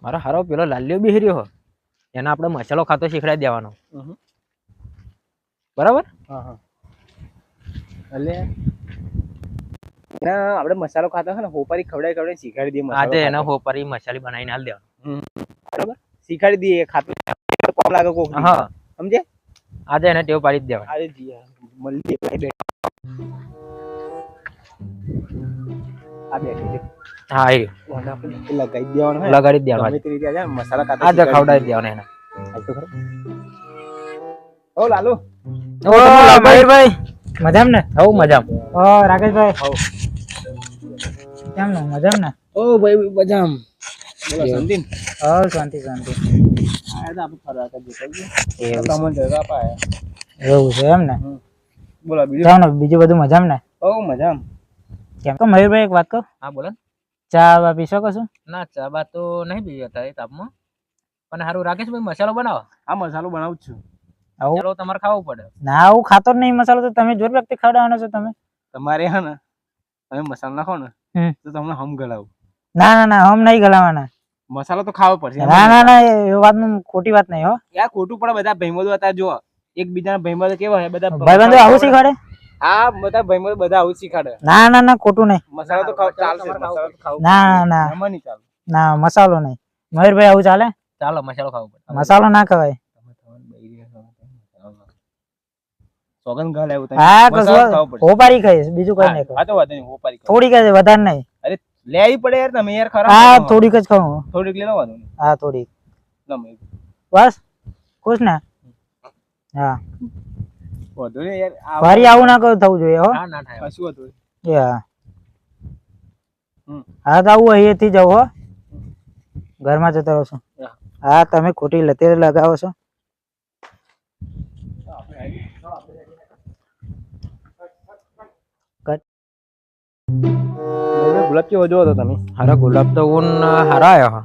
મારો હારો પેલો લાલ્યો બેહી રહ્યો હો એને આપણે મસાલો ખાતો શીખડાવી દેવાનો બરાબર એટલે આપણે મસાલો ખાતા હોય ને હોપારી ખવડાવી શીખવાડી દઈએ આજે એને હોપારી મસાલી બનાવીને હાલ દેવાનો બરાબર શીખવાડી દઈએ ખાતું કોમ લાગે કોક હા સમજે આજે એને ટેવ પાડી જ દેવાની આજે જી મળી આ બેઠી છે હા એ લગાડી દેવાનો લગાડી દેવાનો ગમે તે રીતે આજે મસાલા ખાતા આજે ખવડાવી દેવાનો એને આજ તો ખરો ઓ લાલુ ઓ મયુરભાઈ મજામ ને હવ મજામ ઓ રાકેશભાઈ કેમ નું મજામ ને ઓ ભાઈ મજામ બોલો શાંતિ ઓ શાંતિ શાંતિ આ તો આપણે ફરવા તો જઈએ એવું તમને જગા પાયા એવું છે એમ ને બોલો બીજું જાવ ને બીજું બધું મજામ ને ઓ મજામ કેમ તો મયુરભાઈ એક વાત કહું હા બોલો ચા બા પીશો કશું ના ચા બા તો નહીં પીવી અત્યારે તાપમાં પણ હારું રાકેશભાઈ મસાલો બનાવો આ મસાલો બનાવું છું આવું મસાલો તમારે ખાવો પડે ના આવું ખાતો જ નહીં મસાલો તો તમે જોર વ્યક્તિ ખવડાવવાનો છો તમે તમારે હે ને તમે મસાલો નાખો ને તો તમને હમ ગળાવું ના ના ના હમ નહીં ગલાવાના મસાલો તો ખાવો પડશે ના ના ના એ વાત ખોટી વાત નહીં હો યાર ખોટું પડે બધા ભાઈબંધો હતા જો એકબીજાના ભાઈબંધો કેવા હોય બધા ભાઈબંધો આવું શીખવાડે હા બધા ભાઈબંધો બધા આવું શીખાડે ના ના ના ખોટું નહીં મસાલો તો ચાલશે મસાલો તો ખાવું ના ના ના એમાં નહીં ચાલે ના મસાલો નહીં મયુરભાઈ આવું ચાલે ચાલો મસાલો ખાવો પડે મસાલો ના ખવાય સોગન ગાલ આવ્યું હા મસાલો ખાવો પડશે હોપારી ખાઈશ બીજું કઈ નહીં હા તો વાંધો નહીં હોપારી ખાઓ. થોડીક જ વધારે નહીં અરે લે આવી પડે યાર તમે યાર ખરા હા થોડીક જ ખાઉં થોડીક લઈ લો વાંધો નહીં હા થોડીક ગમે બસ ખુશ ને હા વાંધો નહીં યાર ફરી આવું ના કહું થવું જોઈએ હો ના ના થાય કશું હતું એ હા હા તો આવું અહીંયાથી જાવ હો ઘરમાં જતો રહો છો હા તમે ખોટી લતે લગાવો છો ગુલાબ કેવો જો હતો તમે હારા ગુલાબ તો ઊન હારા આયા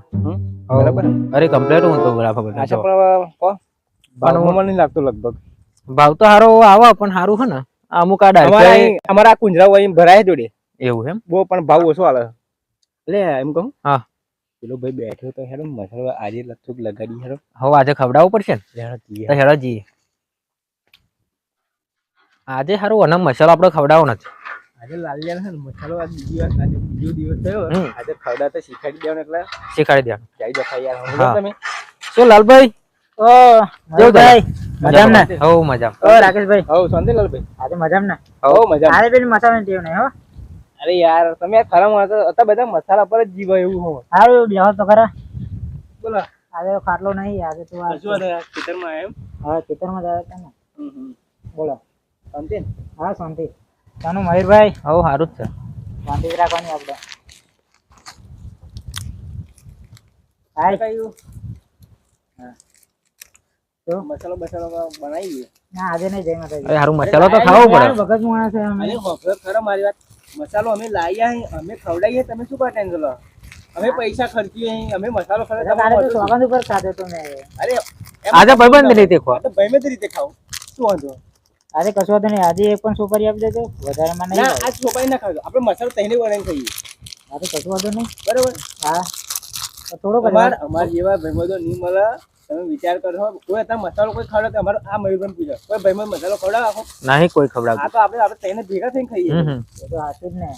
હા બરાબર અરે કમ્પ્લીટ ઊન તો ગુલાબ આછા બધા પણ કો ભાવમાં નહીં લાગતો લગભગ ભાવ તો હારો આવા પણ હારું હે ને અમુક આ ડાળ અમારા કુંજરા હોય ભરાય જોડે એવું એમ બહુ પણ ભાવ ઓછો આલે એટલે એમ કહું હા પેલો ભાઈ બેઠો તો હેડો મસાલો આજે લથુક લગાડી હેડો હવે આજે ખવડાવવું પડશે ને હેડો જીએ તો હેડો જઈએ આજે હારું અને મસાલો આપણે ખવડાવો નથી આજે લાલિયા છે ને મસાલો આજ બીજી વાર આજે બીજો દિવસ થયો આજે ખવડા તો શીખાડી દેવાનો એટલે શીખાડી દેવાનું જઈ જતા યાર હા. સમજો તમે શું લાલભાઈ ઓ મયુરભાઈ મજામ ને હવ મજા ઓ રાકેશભાઈ હવ શાંતિ લાલભાઈ આજે મજામ ને હવ મજા આરે પેલી મસાલા ટેવ નહીં હો અરે યાર તમે યાર ખરા માણસો હતા બધા મસાલા પર જ જીવા એવું હો સારું બેહો તો ખરા બોલો આજે તો ખાટલો નહીં આજે તો આ શું હતા ખેતરમાં એમ હા ખેતરમાં જ આવ્યા હતા ને બોલો શાંતિ ને? હા શાંતિ તાનું મયુરભાઈ હવ સારું જ છે શાંતિ જ રાખવાની આપણે હાય કયું હા તો મસાલો બસાલો બનાવી દઈએ ના આજે નહીં જઈ માતાજી અરે હારું મસાલો તો ખાવો પડે વખત માણસ છે અમે અરે હોફર ખરા મારી વાત મસાલો અમે લાવ્યા અહીં અમે ખવડાવીએ તમે શું કરવા ટેન્શન લો અમે પૈસા ખર્ચીએ અહીં અમે મસાલો તારે તો ખર્ચ સોગંદ ઉપર ખાધો તો મેં અરે આજે ભાઈબંધ રીતે ખો તો ભાઈ રીતે ખાવ શું વાંધો આજે કશું વાંધો નહીં આજે એક પણ સુપારી આપી દેજો વધારેમાં નહીં ના આવે. આજ છોકરી ના ખાવ આપણે મસાલો તઈને બનાવીને ખાઈએ આજે કશું વાંધો નહીં બરાબર હા તો થોડો અમાર જેવા ભાઈબંધો નહીં મળે તમે વિચાર કરો કોઈ અત્યારે મસાલો કોઈ ખવડાવે કે અમારો આ મયુરભાઈ પૂછે કોઈ ભાઈબંધ મસાલો ખવડાવે આખો નહીં કોઈ ખવડાવતું આ તો આપણે તઈને ભેગા થઈને ખાઈએ એ તો હાચું જ ને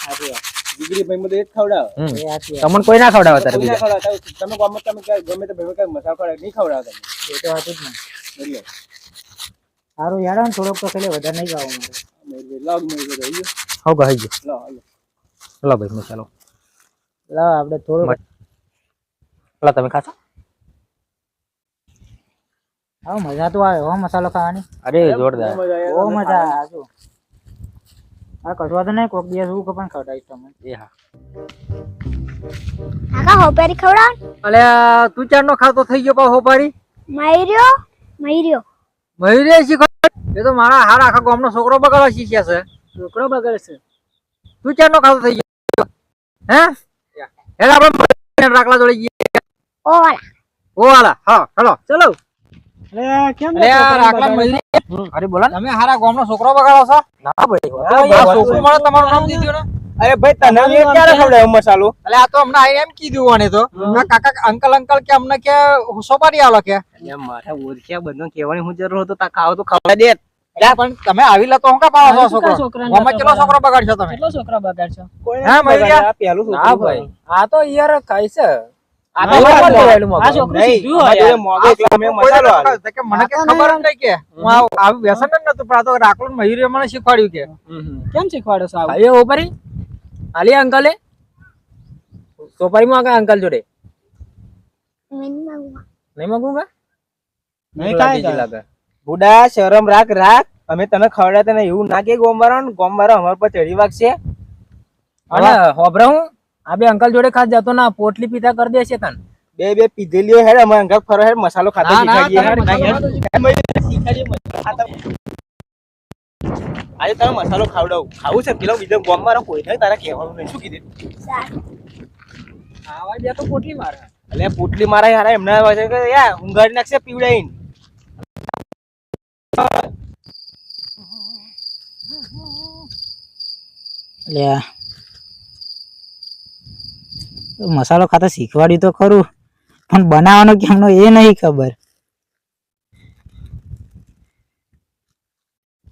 હાચી વાત. દીકરી ભાઈબંધો એ જ ખવડાવે એ હાચી વાત. તમને કોઈ ના ખવડાવે તારે કોઈ ના બીજા ખવડાવે તમે ગમે તમે ગમે તે ભાઈબંધ મસાલો ખવડાવે નહીં ખવડાવે તમે એ તો હાચું જ ને એટલે સારું યાર ને થોડોક તો ખાલી વધારે નહીં ખાવું મારે લાગ મયુરભાઈ રહ્યું હવ કહી ગયો લો લો ભાઈ મસાલો લાવ આપણે થોડું લો તમે ખાશો હા મજા તો આવે હો મસાલો ખાવાની અરે જોરદાર બહુ મજા આવે હાચું. હા કશું વાંધો નહીં કોક દિવસ હું પણ ખવડાવીશ તમને એ હા કાકા હોપેરી ખવડાવ અલે તું ચાર નો ખાતો થઈ ગયો પા હોપારી મયર્યો મયુરે શીખવાડ એ તો મારા હારા આખા ગામનો છોકરો બગાડવા શીખ્યા છે છોકરો બગડે છે તું ચાર નો ખાતો થઈ ગયો હે હેલા આપણે રાખલા જોડે જઈએ ઓ વાલા ઓ વાલા હા હેલો ચલો કેમ અરે યાર આકલા મયુરી અરે બોલા તમે હારા ગામનો છોકરો બગાડો છો ના ભાઈ આ છોકરું મળે તમારું નામ દીધું ને અરે ભાઈ તને મેં ક્યારે ખવડાવ્યો મસાલો? એટલે આ તો હમણાં આઈને એમ કીધું મને તો આ કાકા અંકલ અંકલ કે અમને કે સોપારી આલો કે અલ્યા મારા ઓળખ્યા બધું કહેવાની હું જરૂર હતો તા ખાવ તો ખવડાવી દે. એટલે પણ તમે આવી લો તો હું કા પાડો છો છોકરો ગામમાં કેટલો છોકરો બગાડશો તમે કેટલો છોકરા બગાડશો કોઈ હા, નથી મયુરિયા? બગાડ્યા, આ પહેલું છોકરું હા ભાઈ આ તો યાર કઈ છે આ આ તો તો મોગો. લેવાયેલું મોગો. આ છોકરું નહીં, સીધું અમારા હોય જોડે મોગો એટલે અમે કોઈ મસાલો દાડો આલ્યો. કે મને કે ખબર જ નહીં કે હું આવું વ્યસન જ નતું પણ આ તો રાખલો ને મયુરીએ મને શીખવાડ્યું કે કેમ શીખવાડો છો આવું? ભાઈ ઓપરી આલી અંકલે સોપારી માં અંકલ જોડે નહીં માંગુંગા નહીં ખાય લાગે બુડા શરમ રાખ. અમે તને ખવડાવતા ને એવું ના કે ગોમવાળો અમાર પર ચડી વાગશે. અને હોભરા હું આ બે અંકલ જોડે ખાસ જતો ના પોટલી પીતા કરી દેશે તને બે પીધેલીઓ હેડ અમાર અંગત ફરો હેડ મસાલો ખાતો ના, ના, શીખાડીએ હેડ. તમે મસાલો શીખાડીએ મસાલો ખાતા. આજે તને મસાલો ખાવડાવું. ખાવું છે પેલો બીજો ગોમવાળો કોઈ નહીં તારા કહેવાનું નહીં. શું કીધું? આવા બે તો પોટલી મારે એટલે પોટલી મારા યાર એમના પાસે કે યાર ઊંઘાડી નાખશે પીવડાઈને. લ્યા મસાલો ખાતા શીખવાડ્યું તો ખરું પણ બનાવવાનો કેમનો એ નહીં ખબર.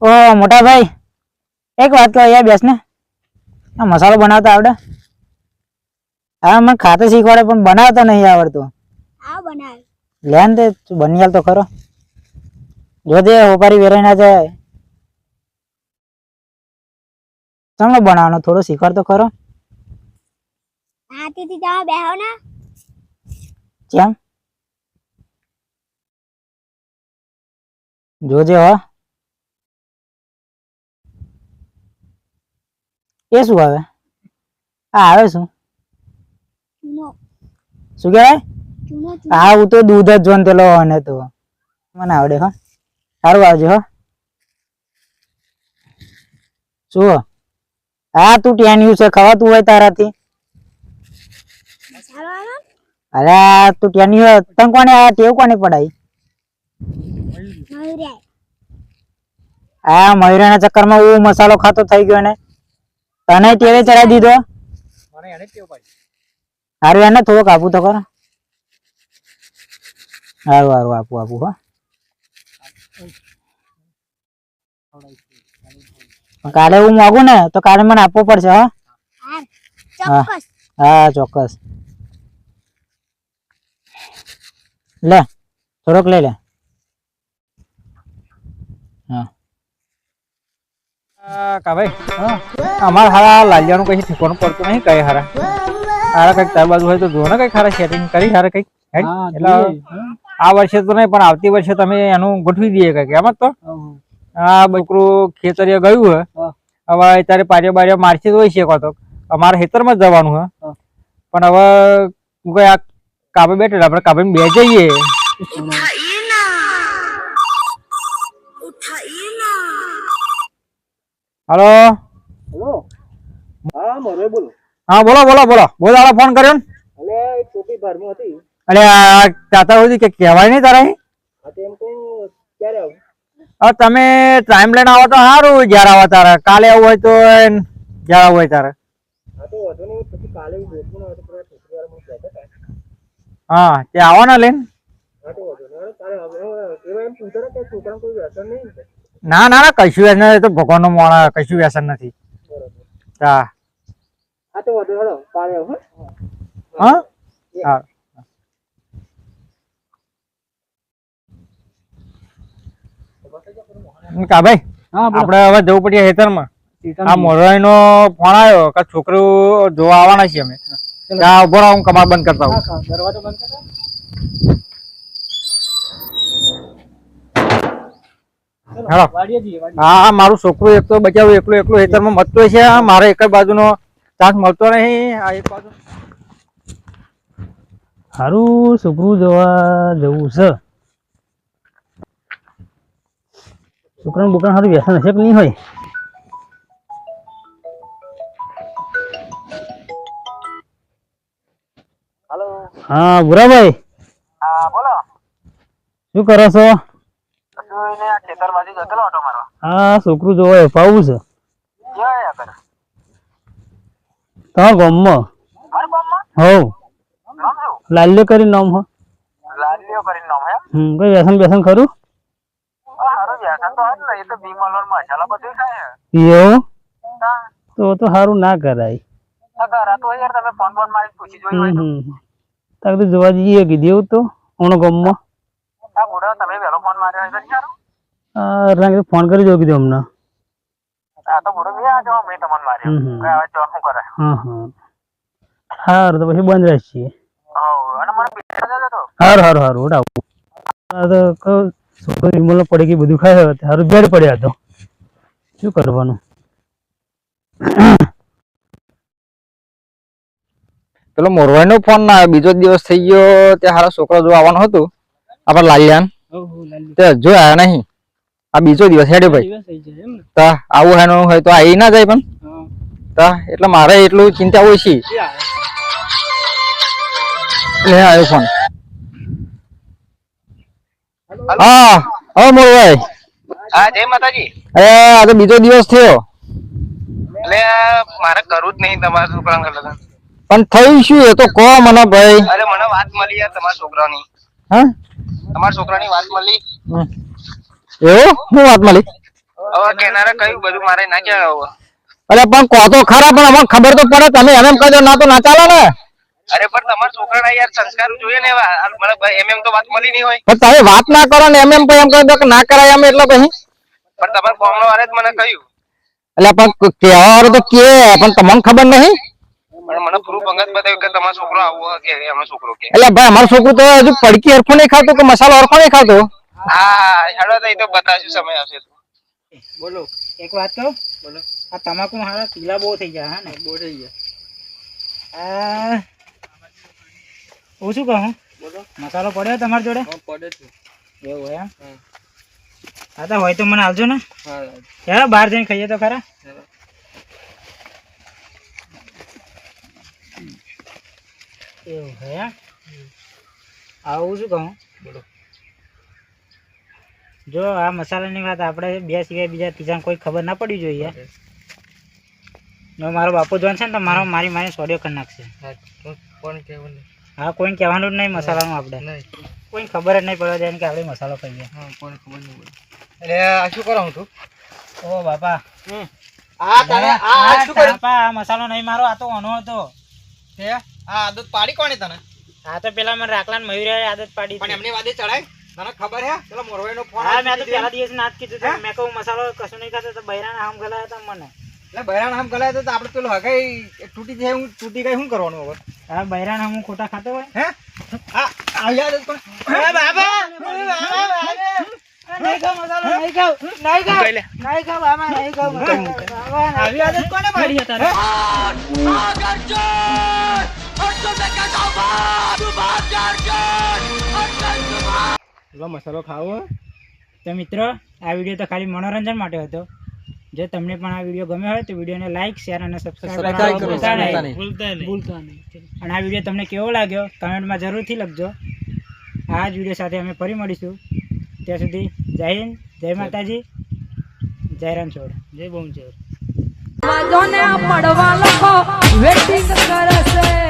ઓ મોટા ભાઈ એક વાત કહો યાર બેસ ને આ મસાલો બનાવતા આવડે? હા મને ખાતા શીખવાડે પણ બનાવતા નહીં આવડતું. આ બનાવ લે ને તે તું બની હાલ તો ખરો. જોજે હોપારી વેરાઈ ના જાય. તમને બનાવવાનો થોડો શીખવાડ તો ખરો. હાથીથી તમે બેહો ને કેમ જોજે હો. એ શું આવે? આ આવે શું ચૂનો શું કહેવાય? ચૂનો હા હું તો દૂધ જ જોન તેલો અને તો મને આવડે હો. સારું આવજે હો. શું હા તું ટેન્યુ છે ખવાતું હોય તારાથી? મસાલો આલો અરે તું ટેન્યુ હોય તને કોને આ ટેવ કોને પડાઈ? મયુરિયા આ મયુરાના ચક્કરમાં હું મસાલો ખાતો થઈ ગયો ને તને ટેવે ચડાવી દીધો. મને એને ટેવ પાડી સારું એને થોડોક આપું તો ખરો. સારું આપું હો. કાલે હું માગું ને તો કાલે મને આપવો પડશે હો. હાર ચોક્કસ હા ચોક્કસ. લે થોડોક લઈ લે. કા ભાઈ અમારા હારા લાલિયાનું કઈ ઠીકવાનું પડતું નહીં કઈ હારા હારા કઈક તાર બાજુ હોય તો જો ને કઈક હારા સેટિંગ કરી હારા કઈક એટલે આ વર્ષે તો નહીં પણ આવતી વર્ષે તમે એનું ગોઠવી દઈએ કઈક એમ જ તો આ બકરું ખેતરીએ ગયું હે હવે અત્યારે પારિયા બારિયા મારશે તો હોય છે તો અમારે ખેતરમાં જ જવાનું હે પણ હવે હું કઈ આ કાબે બેઠેલા આપણે કાબે બે જઈએ. હલો હેલો હા મોરે બોલો. હા બોલો બહુ દાડા ફોન કર્યો ને. અલે એક ટોપી ભરમાં હતી. અરે આ તાતા સુધી કે કહેવાય નહીં તારા અહીં? હા તો એમ કહું ક્યારે આવું? હવે તમે ટાઈમ લઈને આવો તો સારું જ્યારે આવો તારે કાલે આવું હોય તો જ્યારે આવું હોય તારે. હા તો વધુ નહીં પછી કાલે ગોઠવું હોય તો પેલા છોકરીવાળા મને કહેતા હતા. હા તે આવો ને લઈને. હા તો વધુ નહીં કાલે એવા એમ પૂછો ને કે છોકરાને કોઈ વ્યસન નહીં ને? ના ના ના કશું વ્યસન નથી. એ તો ભગવાનનો માણસ કશું વ્યસન નથી. હા હા તો વધુ હેડો કાલે આવો હા હા કા ભાઈ આપણે હવે જવું પડે ખેતરમાં. આ મોરવાઈ નો ફોન આવ્યો કે છોકરો જોવા આવવાના છીએ અમે. ત્યાં ઉભો રહો હું કબાટ બંધ કરતા આવું. દરવાજો બંધ કરો. હેલો હા મારું છોકરું એક તો બચાવું એકલું ખેતરમાં મરતો છે. મારે એક જ બાજુનો ચાન્સ મળતો નહીં. આ એક બાજુ સારું છોકરું જોવા જવું છે. છોકરાનું બોકરાનું સારું વ્યસન હશે કે નહીં હોય? હાલો હા ભૂરાભાઈ હા બોલો. શું કરો છો? હા છોકરું જોવા પાવું છે તમારા ગામમાં હવ લાલ્યો કરી નામ હો કોઈ વ્યસન બેસન ખરું એવું તો સારું ના કરાય તારે જોવા જઈએ કીધું એવું તો હમણાં ગામમાં ફોન કરી દો કીધું હમણાં સારું તો પછી બંધ રાખીએ સારું છોકરો વિમલ પડે કે બધું ખાય સારું બેડ પડ્યા તો શું કરવાનું પેલો મોરવાઈ નો ફોન ના આવ્યો બીજો દિવસ થઈ ગયો ત્યાં હારા છોકરા જો આવવાનું હતું આપડે લાલિયાન તે જો આયા નહીં આ બીજો દિવસ હેડે ભાઈ તા આવું હેનું હોય તો આવી ના જાય પણ તા એટલે મારે એટલું ચિંતા ઓછી લે આવ્યો ફોન હા હા મોરવાઈ હા જય માતાજી આ તો બીજો દિવસ થયો એટલે મારે કરવું જ નહીં તમારા છોકરાને લગન પણ થઈ શું એ તો કહો મને ભાઈ અરે મને વાત મળી યાર તમારા છોકરાની હા તમારા છોકરાની વાત મળી એવું શું વાત મળી હવે કેનારે કહ્યું બધું મારે ના કહેવાય અરે પણ કહો તો ખરા પણ અમને ખબર તો પડે તમે એમ કહી દો ના તો ના ચાલે ને અરે પણ તમારા છોકરાના યાર સંસ્કાર જોઈએ ને એમ તો વાત મળી નહીં હોય પણ તમે વાત ના કરો ને એમ કહી દો કે ના કરાય એમ એટલે પછી પણ તમારા ગામનો વાળે જ મને કહ્યું એટલે પણ કહેવા તો કે પણ તમને ખબર નહીં મને પૂરું પંગત બતાવ્યું કે તમારો છોકરો આવો કે એમનો છોકરો કે એટલે ભાઈ અમારો છોકરો તો હજુ પડકી હરખું નહીં ખાતો કે મસાલો હરખો નહીં ખાતો હા હેડો તો એ તો બતાવશું સમય આવશે બોલો એક વાત કહું બોલો આ તમાકુ હારા પીલા બહુ થઈ ગયા હા ને બહુ થઈ ગયા હું શું કહું બોલો મસાલો પડ્યો તમારી જોડે પડે છે એવું એમ હા તો હોય તો મને આવજો ને હા બહાર જઈને ખાઈએ તો ખરા એવું હે આવું શું કહું બોલો જો આ મસાલાની વાત આપણે બે સિવાય બીજા ત્રીજા કોઈ ખબર ના પડવી જોઈએ જો મારો બાપુ જોન છે ને તો મારી સોડિયો કરી નાખશે હા કોઈને કહેવાનું જ નહીં મસાલાનું આપણે કોઈ ખબર જ નહીં પડવા જાય કે આપણે મસાલો ખાઈએ એટલે આ શું કરાવું તું ઓ બાપા આ મસાલો નહીં મારો આ તો ઓનો હતો આ આદત પાડી કોને તને આ તો પેલા મને રાખલા મયુરે આદત પાડી પણ એમની વાદે ચડાય તને ખબર હે પેલો મોરવાઈ નો ફોન હા મેં તો પહેલા દિવસ ના જ કીધું મેં કહું મસાલો કશું નહીં ખાતો તો બૈરાના આમ ગલાયા હતા મને એટલે બૈરાણ આમ ગલાય તો આપણે પેલો હગાઈ તૂટી જાય હું તૂટી ગઈ શું કરવાનું હવે હા બૈરાના હું ખોટા ખાતો હોય હે આ યાદ પણ બાબા નહીં ખાવ મસાલો નહીં ખાવ બાબા નહીં ખાવ આવી આદત કોને પાડી હતા મસાલો ખાવો તો મિત્રો આ વિડીયો તો ખાલી મનોરંજન માટે હતો જો તમને પણ આ વિડીયો ગમ્યો હોય તો વિડીયોને લાઈક શેર અને સબસ્ક્રાઇબ કરવાનું ભૂલતા નહીં અને આ વિડીયો તમને કેવો લાગ્યો કમેન્ટમાં જરૂરથી લખજો આ જ વિડીયો સાથે અમે ફરી મળીશું ત્યાં સુધી જય હિન્દ જય માતાજી જય રણછોડ જય બહુચોર પડવા લોકો વેટિંગ કરે છે